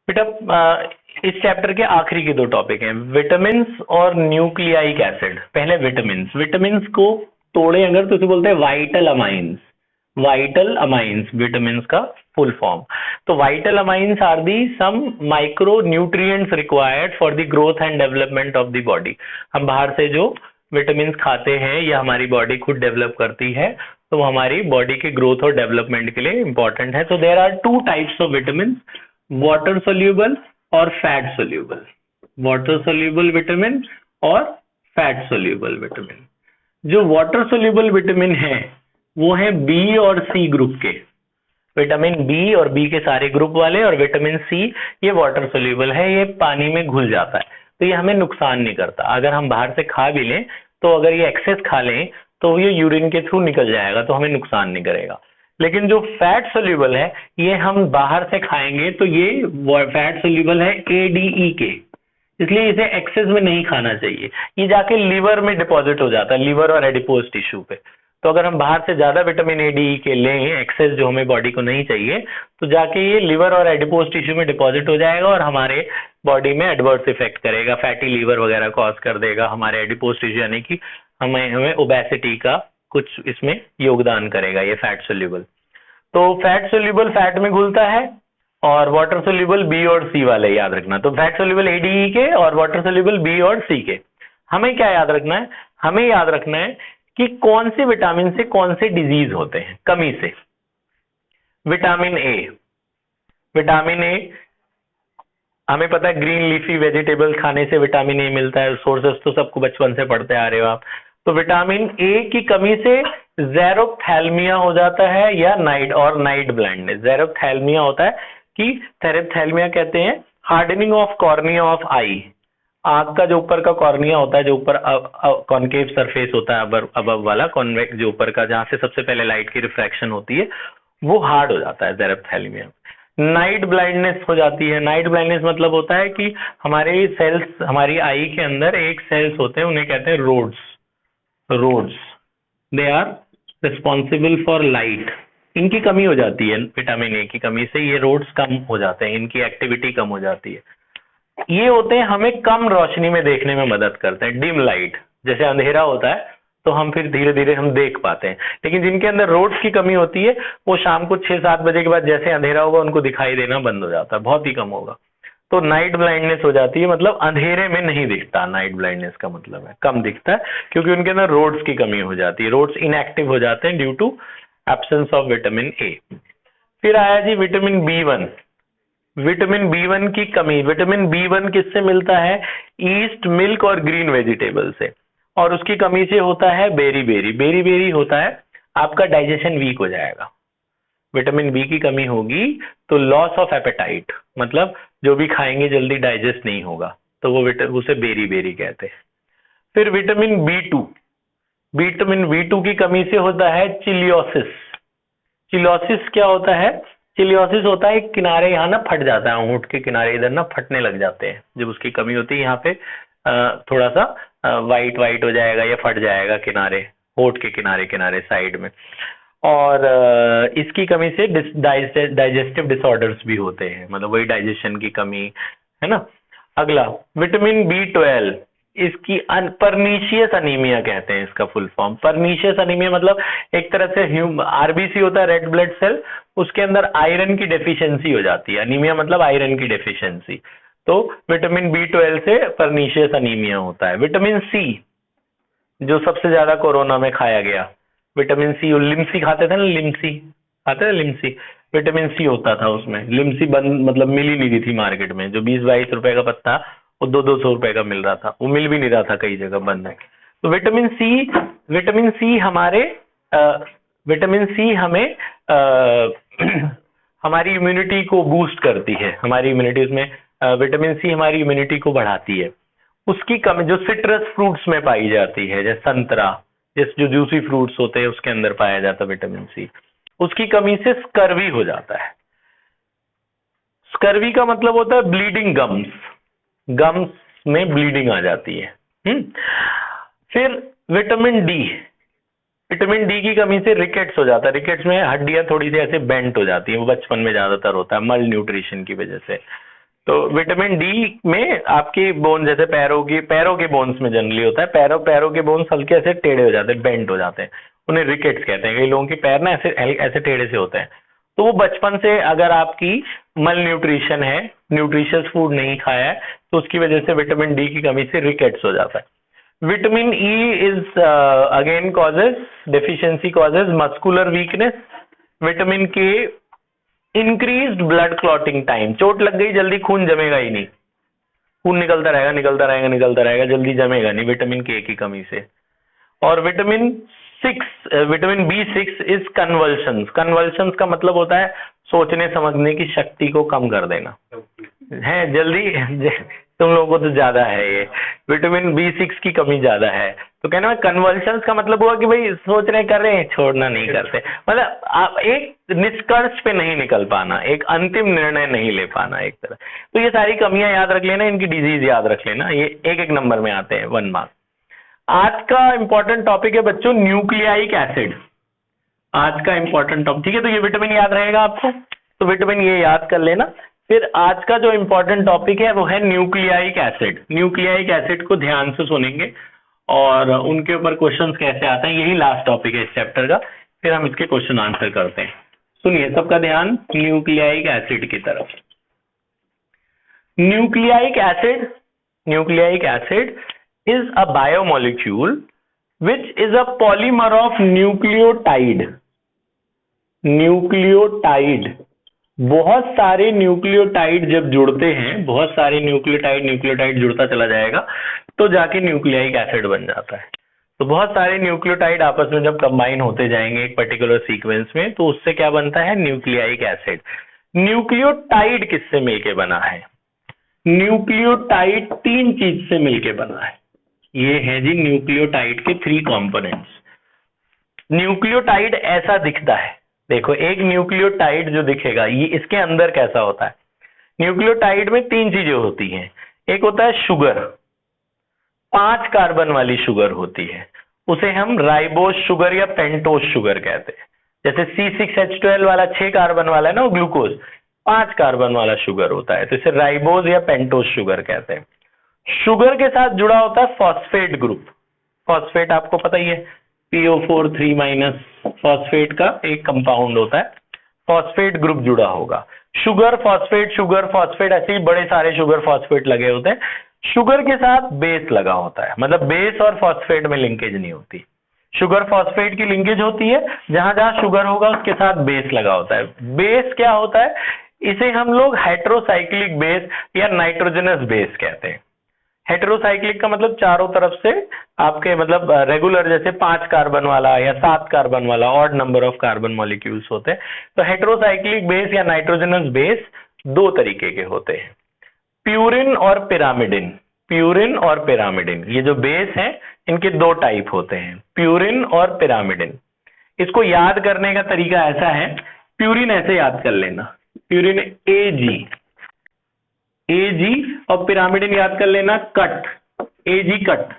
बेटा इस चैप्टर के आखिरी के दो टॉपिक हैं, विटामिन और न्यूक्लियाइक एसिड। पहले विटामिन, विटामिन को तोड़े अगर तो उसे बोलते हैं vital amines. Vital amines vitamin का फुल फॉर्म। तो vital amines are the some micro nutrients required for the growth and development of the body. हम बाहर से जो विटामिन खाते हैं या हमारी बॉडी खुद डेवलप करती है, तो वो हमारी बॉडी के ग्रोथ और डेवलपमेंट के लिए इंपॉर्टेंट है। तो there are two types of vitamin, water soluble और fat soluble. Water soluble vitamin और फैट सोल्यूबल विटामिन। जो वाटर सोल्यूबल विटामिन है वो है बी और सी ग्रुप के, विटामिन बी और बी के सारे ग्रुप वाले। और विटामिन सी ये वाटर सोल्यूबल है, ये पानी में घुल जाता है, तो ये हमें नुकसान नहीं करता। अगर हम बाहर से खा भी लें तो अगर ये एक्सेस खा लें तो ये यूरिन के थ्रू निकल जाएगा, तो हमें नुकसान नहीं करेगा। लेकिन जो फैट सोल्यूबल है ये हम बाहर से खाएंगे तो ये फैट सोल्यूबल है ADE के, इसलिए इसे एक्सेस में नहीं खाना चाहिए। ये जाके लीवर में डिपॉजिट हो जाता है, लीवर और एडिपोज टिश्यू पे। तो अगर हम बाहर से ज्यादा विटामिन ADE के लें एक्सेस, जो हमें बॉडी को नहीं चाहिए, तो जाके ये लिवर और एडिपोज टिश्यू में डिपॉजिट हो जाएगा और हमारे बॉडी में एडवर्स इफेक्ट करेगा, फैटी लीवर वगैरह कॉज कर देगा। हमारे एडिपोज टिश्यू यानी कि हमें ओबेसिटी का कुछ इसमें योगदान करेगा ये फैट सोल्यूबल। तो फैट सोल्यूबल फैट में घुलता है और वाटर सोल्यूबल बी और सी वाले याद रखना। तो फैट सोल्यूबल ADE के और वाटर सोल्यूबल बी और सी के। हमें क्या याद रखना है? हमें याद रखना है कि कौन से विटामिन से कौन से डिजीज होते हैं कमी से। विटामिन ए, विटामिन ए हमें पता है ग्रीन लीफी वेजिटेबल्स खाने से विटामिन ए मिलता है, सोर्सेस तो सबको बचपन से पढ़ते आ रहे हो आप। तो विटामिन ए की कमी से ज़ेरोफ्थैल्मिया हो जाता है या नाइट ब्लाइंडनेस। ज़ेरोफ्थैल्मिया होता है कि थेरेप्थैल्मिया कहते हैं हार्डनिंग ऑफ कॉर्निया ऑफ आई। आंख का जो ऊपर का कॉर्निया होता है, जो ऊपर कॉन्केव सरफेस होता है अबव वाला, कॉन्वेक्स जो ऊपर का, जहां से सबसे पहले लाइट की रिफ्रैक्शन होती है, वो हार्ड हो जाता है ज़ेरोफ्थैल्मिया। नाइट ब्लाइंडनेस हो जाती है। नाइट ब्लाइंडनेस मतलब होता है कि हमारे सेल्स, हमारी आई के अंदर एक सेल्स होते हैं, उन्हें कहते हैं rods. They are responsible for light. इनकी कमी हो जाती है, विटामिन ए की कमी से ये रोड्स कम हो जाते हैं, इनकी एक्टिविटी कम हो जाती है। ये होते हैं, हमें कम रोशनी में देखने में मदद करते हैं, डिम लाइट। जैसे अंधेरा होता है तो हम फिर धीरे धीरे हम देख पाते हैं। लेकिन जिनके अंदर रोड्स की कमी होती है वो शाम को 6-7 बजे के बाद जैसे अंधेरा होगा उनको दिखाई देना बंद हो जाता है, बहुत ही कम होगा। तो नाइट ब्लाइंडनेस हो जाती है, मतलब अंधेरे में नहीं दिखता। नाइट ब्लाइंडनेस का मतलब है कम दिखता है, क्योंकि उनके अंदर रोड्स की कमी हो जाती है, रोड्स इनएक्टिव हो जाते हैं due to absence of vitamin A. फिर आया जी विटामिन B1। विटामिन B1 की कमी। विटामिन B1 किससे मिलता है? ईस्ट, मिल्क और ग्रीन वेजिटेबल से। और उसकी कमी से होता है बेरी होता है आपका डाइजेशन वीक हो जाएगा। विटामिन बी की कमी होगी तो लॉस ऑफ एपेटाइट, मतलब जो भी खाएंगे जल्दी डाइजेस्ट नहीं होगा, तो वो उसे बेरी कहते हैं। फिर विटामिन B2। विटामिन B2 की कमी से होता है चिलियोसिस। चिलियोसिस क्या होता है? चिलियोसिस होता है किनारे यहाँ ना फट जाता है, होंठ के किनारे इधर ना फटने लग जाते हैं जब उसकी कमी होती है। यहाँ पे थोड़ा सा वाइट हो जाएगा या फट जाएगा किनारे, होंठ के किनारे साइड में। और इसकी कमी से डाइजेस्टिव डिसऑर्डर्स भी होते हैं, मतलब वही डाइजेशन की कमी है ना। अगला विटामिन B12, इसकी परनीशियस अनीमिया कहते हैं इसका फुल फॉर्म। परनीशियस अनीमिया मतलब एक तरह से RBC होता है, रेड ब्लड सेल, उसके अंदर आयरन की डेफिशिएंसी हो जाती है। अनीमिया मतलब आयरन की डेफिशिएंसी। तो विटामिन B12 से परनीशियस अनीमिया होता है। विटामिन C, जो सबसे ज्यादा कोरोना में खाया गया, विटामिन C, लिम्सी खाते थे ना, लिम्सी विटामिन C होता था उसमें। लिम्सी बंद, मतलब मिल ही नहीं रही थी मार्केट में। जो 20-22 रुपए का पत्ता वो 200-200 रुपए का मिल रहा था, वो मिल भी नहीं रहा था, कई जगह बंद है। तो विटामिन सी हमें हमारी इम्यूनिटी को बूस्ट करती है। हमारी इम्यूनिटी उसमें विटामिन C हमारी इम्यूनिटी को बढ़ाती है। उसकी कमी जो सिट्रस फ्रूट्स में पाई जाती है, जैसे संतरा, जैसे जो जूसी फ्रूट्स होते हैं उसके अंदर पाया जाता है विटामिन C, उसकी कमी से स्कर्वी हो जाता है। स्कर्वी का मतलब होता है ब्लीडिंग गम्स में ब्लीडिंग आ जाती है। फिर विटामिन डी की कमी से रिकेट्स हो जाता है। रिकेट्स में हड्डियां थोड़ी सी ऐसे बेंट हो जाती है, वो बचपन में ज्यादातर होता है मल न्यूट्रिशन की वजह से। तो विटामिन डी में आपकी बोन, जैसे पैरों के बोन्स में जनरली होता है, पैरों के बोन्स हल्के ऐसे टेढ़े हो जाते हैं, बेंट हो जाते हैं, उन्हें रिकेट्स कहते हैं। कई लोगों के पैर ना ऐसे ऐसे टेढ़े से होते हैं। तो वो बचपन से अगर आपकी मल न्यूट्रिशन है, न्यूट्रिशियस फूड नहीं खाया है, तो उसकी वजह से विटामिन डी की कमी से रिकेट्स हो जाता है। Vitamin E is again causes deficiency, causes muscular weakness. Vitamin के इंक्रीज्ड ब्लड क्लॉटिंग टाइम, चोट लग गई जल्दी खून जमेगा ही नहीं, खून निकलता रहेगा, जल्दी जमेगा नहीं विटामिन के की कमी से। और vitamin B6 is convulsions. Convulsions का मतलब होता है सोचने समझने की शक्ति को कम कर देना है जल्दी। तुम लोगों को तो ज्यादा है ये, विटामिन बी6 की कमी ज्यादा है। तो कहना है कन्वल्शंस का मतलब हुआ कि भाई सोच रहे कर रहे हैं, छोड़ना नहीं करते, मतलब आप एक निष्कर्ष पे नहीं निकल पाना, एक अंतिम निर्णय नहीं ले पाना एक तरह। तो ये सारी कमियां याद रख लेना, इनकी डिजीज याद रख लेना, ये एक एक नंबर में आते हैं 1 मार्क। आज का इंपॉर्टेंट टॉपिक है बच्चों न्यूक्लियाइक एसिड। आज का इंपॉर्टेंट टॉपिक, ठीक है, तो ये विटामिन याद रहेगा आपको, तो विटामिन ये याद कर लेना। फिर आज का जो इंपॉर्टेंट टॉपिक है वो है न्यूक्लियाइक एसिड। न्यूक्लियाइक एसिड को ध्यान से सुनेंगे और उनके ऊपर क्वेश्चंस कैसे आते हैं, यही लास्ट टॉपिक है इस चैप्टर का, फिर हम इसके क्वेश्चन आंसर करते हैं। सुनिए सबका ध्यान न्यूक्लियाइक एसिड की तरफ। Nucleic acid is a biomolecule which is a polymer of nucleotide। बहुत सारे न्यूक्लियोटाइड जब जुड़ते हैं, बहुत सारे न्यूक्लियोटाइड जुड़ता चला जाएगा तो जाके न्यूक्लियाइक एसिड बन जाता है। तो बहुत सारे न्यूक्लियोटाइड आपस में जब कंबाइन होते जाएंगे एक पर्टिकुलर सीक्वेंस में, तो उससे क्या बनता है, न्यूक्लियाइक एसिड। न्यूक्लियोटाइड किससे मिलके बना है? न्यूक्लियोटाइड 3 चीज से मिलके बना है। ये है जी न्यूक्लियोटाइड के 3 कंपोनेंट्स। न्यूक्लियोटाइड ऐसा दिखता है, देखो एक न्यूक्लियोटाइड जो दिखेगा ये इसके अंदर कैसा होता है। न्यूक्लियोटाइड में 3 चीजें होती हैं। एक होता है शुगर, 5 कार्बन वाली शुगर होती है, उसे हम राइबोज शुगर या पेंटोज शुगर कहते हैं। जैसे C6H12 वाला 6 कार्बन वाला है ना, वो ग्लूकोज 5 कार्बन वाला शुगर होता है, तो इसे राइबोज या पेंटोज शुगर कहते हैं। शुगर के साथ जुड़ा होता है फॉस्फेट ग्रुप। फॉस्फेट आपको पता ही है, PO4 3- फॉस्फेट का एक कंपाउंड होता है, फॉस्फेट ग्रुप जुड़ा होगा। शुगर फॉस्फेट ऐसे ही बड़े सारे शुगर फॉस्फेट लगे होते हैं। शुगर के साथ बेस लगा होता है, मतलब बेस और फॉस्फेट में लिंकेज नहीं होती, शुगर फॉस्फेट की लिंकेज होती है, जहां जहां शुगर होगा उसके साथ बेस लगा होता है। बेस क्या होता है, इसे हम लोग हेटेरोसाइक्लिक बेस या नाइट्रोजनस बेस कहते हैं। हेटेरोसाइक्लिक का मतलब चारों तरफ से आपके मतलब रेगुलर, जैसे 5 कार्बन वाला या 7 कार्बन वाला odd number of carbon molecules होते हैं। तो हेटेरोसाइक्लिक बेस या नाइट्रोजनस बेस 2 तरीके के होते हैं, प्यूरिन और पिरामिडिन। ये जो बेस हैं इनके 2 टाइप होते हैं, प्यूरिन और पिरामिडिन। इसको याद करने का तरीका ऐसा है, प्यूरिन ऐसे याद कर लेना, प्यूरिन AG और पिरामिडिन याद कर लेना कट, AG कट।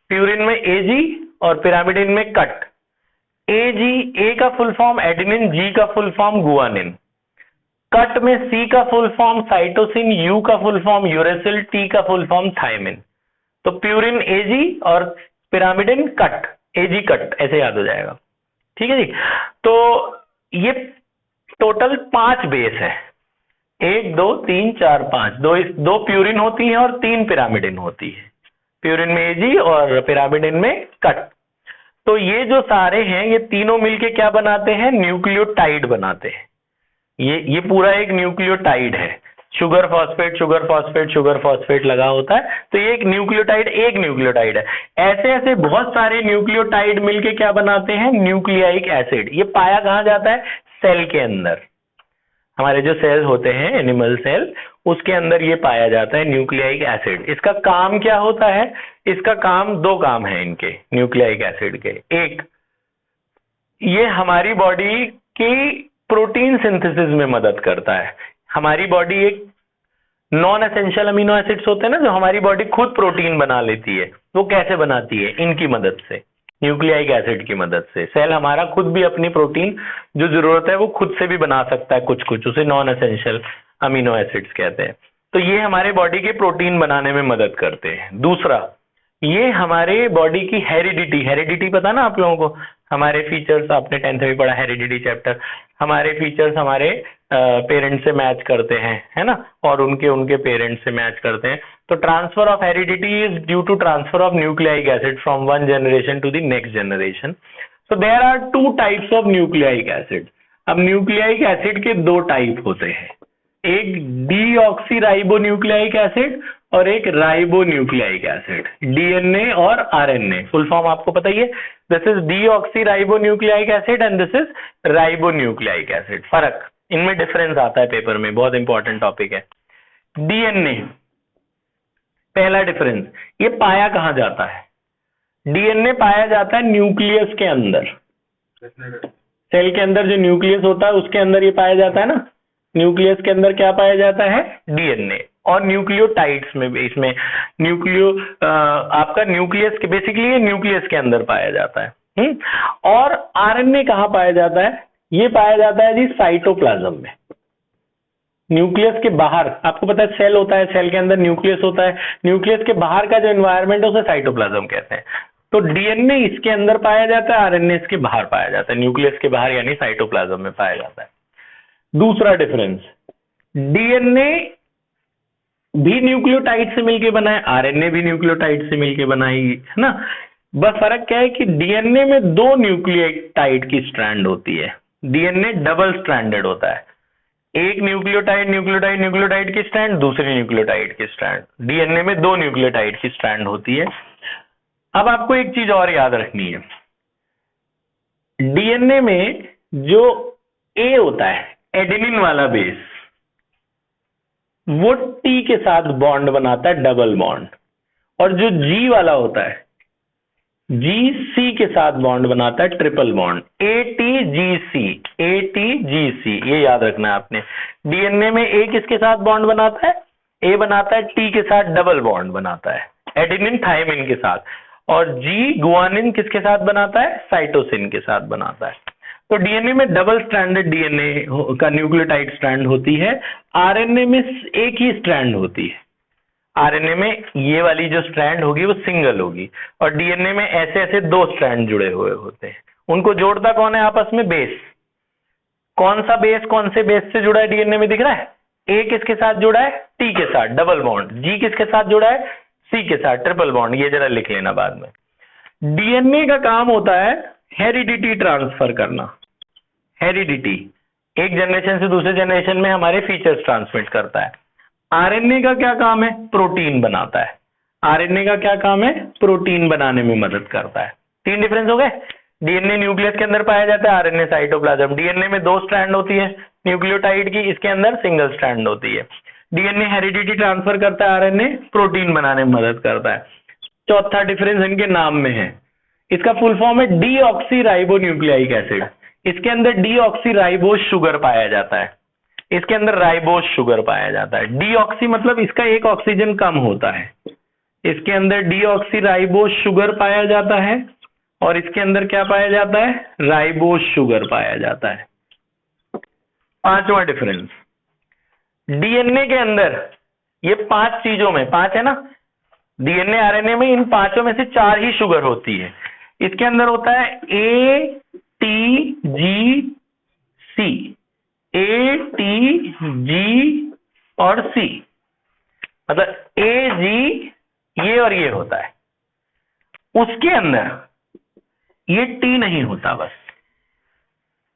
प्यूरिन में AG और पिरामिडिन में कट। AG, A का फुल फॉर्म एडेनिन, G का फुल फॉर्म गुआनिन। कट में C का फुल फॉर्म साइटोसिन, U का फुल फॉर्म यूरेसिल, T का फुल फॉर्म थायमिन। तो प्यूरिन AG और पिरामिडिन कट, AG कट, ऐसे याद हो जाएगा, ठीक है जी। तो ये टोटल 5 बेस है, 1 2 3 4 5, 2 प्यूरिन होती हैं और 3 पिरामिडिन होती है। प्यूरिन में AG और पिरामिडिन में कट। तो ये जो सारे हैं ये तीनों मिलके क्या बनाते हैं, न्यूक्लियोटाइड बनाते हैं। ये पूरा एक न्यूक्लियोटाइड है, शुगर फॉस्फेट लगा होता है, तो ये एक न्यूक्लियोटाइड है। ऐसे ऐसे बहुत सारे न्यूक्लियोटाइड मिलके क्या बनाते हैं, न्यूक्लियाइक एसिड। ये पाया कहाँ जाता है, सेल के अंदर। हमारे जो सेल होते हैं एनिमल सेल, उसके अंदर ये पाया जाता है न्यूक्लियाइक एसिड। इसका काम क्या होता है, इसका काम 2 काम है इनके न्यूक्लियाइक एसिड के। एक, ये हमारी बॉडी की प्रोटीन सिंथेसिस में मदद करता है। हमारी बॉडी एक नॉन एसेंशियल अमीनो एसिड्स होते हैं ना, जो हमारी बॉडी खुद प्रोटीन बना लेती है, वो कैसे बनाती है, इनकी मदद से, न्यूक्लियाइक एसिड की मदद से। सेल हमारा खुद भी अपनी प्रोटीन जो जरूरत है वो खुद से भी बना सकता है, कुछ उसे नॉन एसेंशियल अमीनो एसिड्स कहते हैं। तो ये हमारे बॉडी के प्रोटीन बनाने में मदद करते हैं। दूसरा, ये हमारे बॉडी की हेरिडिटी पता ना आप लोगों को, हमारे फीचर्स आपने 10th में पढ़ा हेरिडिटी चैप्टर, हमारे फीचर्स हमारे पेरेंट्स से मैच करते हैं, है ना, और उनके उनके पेरेंट्स से मैच करते हैं। तो transfer of heredity is due to transfer of nucleic acid from one generation to the next generation. So there are 2 types of nucleic acid. अब न्यूक्लियाइक एसिड के 2 टाइप होते हैं, एक डीऑक्सीराइबोन्यूक्लियाइक एसिड और एक राइबोन्यूक्लियाइक एसिड, डीएनए और RNA, full form आपको पता ही है। This is deoxyribonucleic acid and this is ribonucleic acid. फर्क, इनमें डिफरेंस आता है पेपर में, बहुत इंपॉर्टेंट टॉपिक है। डीएनए, पहला डिफरेंस, ये पाया कहां जाता है? डीएनए पाया जाता है न्यूक्लियस के अंदर, सेल के अंदर जो न्यूक्लियस होता है उसके अंदर ये पाया जाता है ना। न्यूक्लियस के अंदर क्या पाया जाता है? डीएनए। और न्यूक्लियोटाइड्स में भी, इसमें आपका न्यूक्लियस के, बेसिकली ये न्यूक्लियस के अंदर पाया जाता है। और आरएनए कहां पाया जाता है? ये पाया जाता है जी साइटोप्लाज्म में, न्यूक्लियस के बाहर। आपको पता है सेल होता है, सेल के अंदर न्यूक्लियस होता है, न्यूक्लियस के बाहर का जो एनवायरनमेंट है उसे साइटोप्लाज्म कहते हैं। तो डीएनए इसके अंदर पाया जाता है, आरएनए इसके बाहर पाया जाता है, न्यूक्लियस के बाहर यानी साइटोप्लाज्म में पाया जाता है। दूसरा डिफरेंस, डीएनए भी न्यूक्लियोटाइड से मिलकर बना है, आरएनए भी न्यूक्लियोटाइड से मिलकर बनाई है ना। बस फर्क क्या है कि डीएनए में 2 न्यूक्लियोटाइड की स्ट्रैंड होती है, डीएनए डबल स्ट्रैंडेड होता है, एक न्यूक्लियोटाइड की स्ट्रैंड, दूसरी न्यूक्लियोटाइड की स्ट्रैंड। डीएनए में 2 न्यूक्लियोटाइड की स्ट्रैंड होती है। अब आपको एक चीज और याद रखनी है, डीएनए में जो ए होता है, एडेनिन वाला बेस, वो टी के साथ बॉन्ड बनाता है, डबल बॉन्ड, और जो जी वाला होता है, जी सी के साथ बॉन्ड बनाता है, ट्रिपल बॉन्ड, ATGC, ATGC, ये याद रखना है आपने। डीएनए में ए किसके साथ बॉन्ड बनाता है? ए बनाता है टी के साथ डबल बॉन्ड बनाता है, एडेनिन थायमिन के साथ, और जी गुआनिन किसके साथ बनाता है? साइटोसिन के साथ बनाता है। तो डीएनए में डबल स्ट्रैंडेड डीएनए का न्यूक्लियोटाइड स्ट्रैंड होती है, आरएनए में एक ही स्ट्रैंड होती है। आरएनए में ये वाली जो स्ट्रैंड होगी वो सिंगल होगी, और डीएनए में ऐसे ऐसे 2 स्ट्रैंड जुड़े हुए होते हैं। उनको जोड़ता कौन है आपस में? बेस। कौन सा बेस कौन से बेस से जुड़ा है डीएनए में दिख रहा है? ए किसके साथ जुड़ा है? टी के साथ, डबल बॉन्ड। जी किसके साथ जुड़ा है? सी के साथ, ट्रिपल बॉन्ड। ये जरा लिख लेना बाद में। डीएनए का काम होता है हेरिडिटी ट्रांसफर करना। हेरिडिटी, एक जनरेशन से दूसरे जनरेशन में हमारे फीचर्स ट्रांसमिट करता है। आरएनए का क्या काम है? प्रोटीन बनाता है। आरएनए का क्या काम है? प्रोटीन बनाने में मदद करता है। 3 डिफरेंस हो गए। डीएनए न्यूक्लियस के अंदर पाया जाता है, आरएनए साइटोप्लाज्म। डीएनए में 2 स्ट्रैंड होती है न्यूक्लियोटाइड की, इसके अंदर सिंगल स्ट्रैंड होती है। डीएनए हेरिडिटी ट्रांसफर करता है, आरएनए प्रोटीन बनाने में मदद करता है। चौथा डिफरेंस इनके नाम में है, इसका फुल फॉर्म है डीऑक्सीराइबोन्यूक्लियाइक एसिड। इसके अंदर डीऑक्सीराइबोज शुगर पाया जाता है, इसके अंदर राइबोज शुगर पाया जाता है। डीऑक्सी मतलब इसका एक ऑक्सीजन कम होता है, इसके अंदर डीऑक्सीराइबोज शुगर पाया जाता है, और इसके अंदर क्या पाया जाता है? राइबोज शुगर पाया जाता है। 5वां डिफरेंस, डीएनए के अंदर ये 5 चीजों में, 5 है ना, डीएनए आरएनए में इन 5 में से 4 ही शुगर होती है। इसके अंदर होता है ATGC, ATG और C, मतलब AG ये और ये होता है। उसके अंदर ये T नहीं होता, बस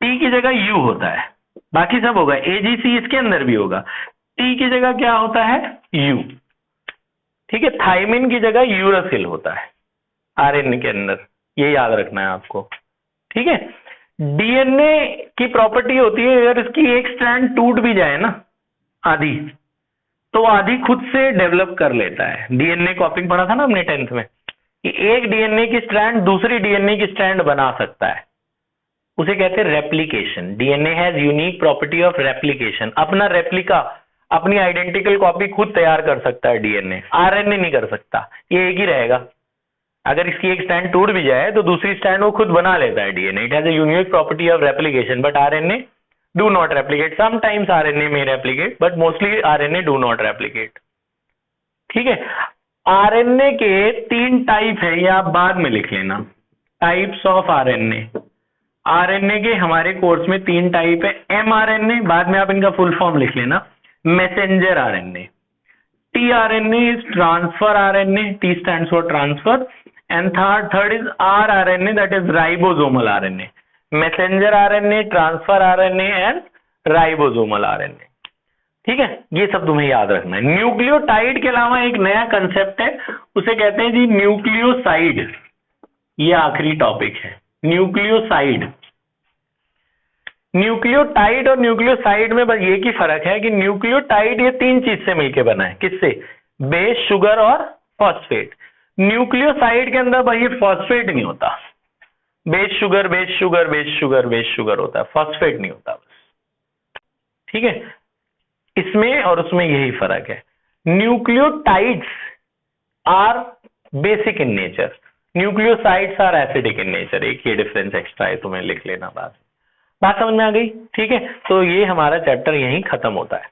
T की जगह U होता है, बाकी सब होगा। AGC इसके अंदर भी होगा, T की जगह क्या होता है? U। ठीक है, थायमिन की जगह यूरासिल होता है आरएनए के अंदर, ये याद रखना है आपको। ठीक है, डीएनए की प्रॉपर्टी होती है, अगर इसकी एक स्ट्रैंड टूट भी जाए ना, आधी, तो आधी खुद से डेवलप कर लेता है। डीएनए कॉपिंग पढ़ा था ना हमने 10th में, कि एक डीएनए की स्ट्रैंड दूसरी डीएनए की स्ट्रैंड बना सकता है, उसे कहते हैं replication. DNA has unique property of replication, अपना रेप्लिका, अपनी आइडेंटिकल कॉपी खुद तैयार कर सकता है डीएनए, आरएनए नहीं कर सकता, ये एक ही रहेगा। अगर इसकी एक स्ट्रैंड टूट भी जाए तो दूसरी स्ट्रैंड वो खुद बना लेता है DNA, it has a unique property of replication, but RNA do not replicate. Sometimes RNA may replicate, but mostly RNA do not replicate. ठीक है, RNA के 3 टाइप है, ये आप बाद में लिख लेना, टाइप्स ऑफ RNA. RNA के हमारे कोर्स में 3 टाइप है. mRNA, बाद में आप इनका फुल फॉर्म लिख लेना, messenger RNA. tRNA is transfer RNA, T stands for transfer, and third is rRNA, that is ribosomal RNA. Messenger RNA, transfer RNA and ribosomal RNA. ठीक है, ये सब तुम्हें याद रखना है. न्यूक्लियोटाइड के अलावा एक नया कंसेप्ट है, उसे कहते हैं जी न्यूक्लियोसाइड. ये आखिरी टॉपिक है, न्यूक्लियोसाइड. न्यूक्लियोटाइड और न्यूक्लियोसाइड में बस एक ही फर्क है कि न्यूक्लियोटाइड ये 3 चीज से मिलकर बना है. किससे? बेस, शुगर और फॉस्फेट. न्यूक्लियोसाइड के अंदर भाई फॉस्फेट नहीं होता, base sugar base sugar base sugar base sugar होता है, फॉस्फेट नहीं होता बस. ठीक है, इसमें और उसमें यही फर्क है. Nucleotides are basic in nature, nucleosides are acidic in nature. एक ये डिफरेंस एक्स्ट्रा है, तुम्हें लिख लेना. बात समझ में आ गई? ठीक है, तो ये हमारा चैप्टर यहीं खत्म होता है.